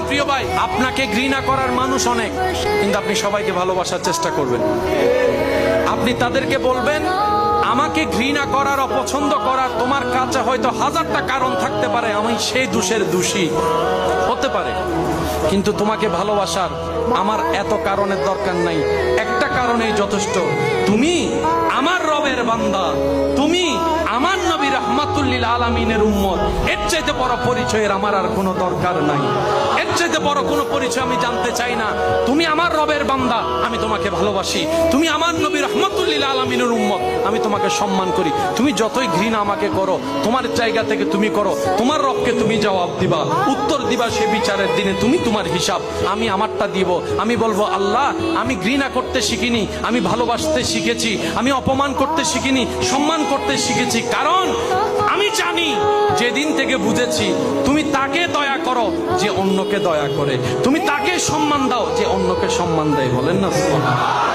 প্রিয় ভাই, আপনাকে ঘৃণা করার মানুষ অনেক, কিন্তু আপনি সবাইকে ভালোবাসার চেষ্টা করবেন। আপনি তাদেরকে বলবেন, আমাকে ঘৃণা করার, অপছন্দ করার তোমার কাছে হয়তো হাজারটা কারণ থাকতে পারে, আমি সেই দোষের দোষী হতে পারে, কিন্তু তোমাকে ভালোবাসার আমার এত কারণের দরকার নাই, একটা কারণেই যথেষ্ট। তুমি আমার রবের বান্দা, তুমি আমার নবী রাহমাতুল লিল আলামিনের উম্মত। এর চাইতে বড় পরিচয়ের আমার আর কোনো দরকার নাই, এর চাইতে বড় কোনো পরিচয় আমি জানতে চাই না। তুমি আমার রবের বান্দা, আমি তোমাকে ভালোবাসি। তুমি আমার নবী রাহমাতুল লিল আলামিনের উম্মত, আমি তোমাকে সম্মান করি। তুমি যতই ঘৃণা আমাকে করো, তোমার জায়গা থেকে তুমি করো, তোমার রবকে তুমি জবাব দিবা, উত্তর দিবা সে বিচারের দিনে। তুমি তোমার হিসাব, আমি আমারটা দিব। আমি বলবো, আল্লাহ, আমি ঘৃণা করতে শিখিনি, আমি ভালোবাসতে শিখেছি। আমি অপমান করতে শিখিনি, সম্মান করতে শিখেছি। কারণ আমি জানি, যেদিন থেকে বুঝেছি তুমি তাকে দয়া করো যে অন্যকে দয়া করে, তুমি তাকে সম্মান দাও যে অন্যকে সম্মান দেয়। বলেন না সুবহানাল্লাহ।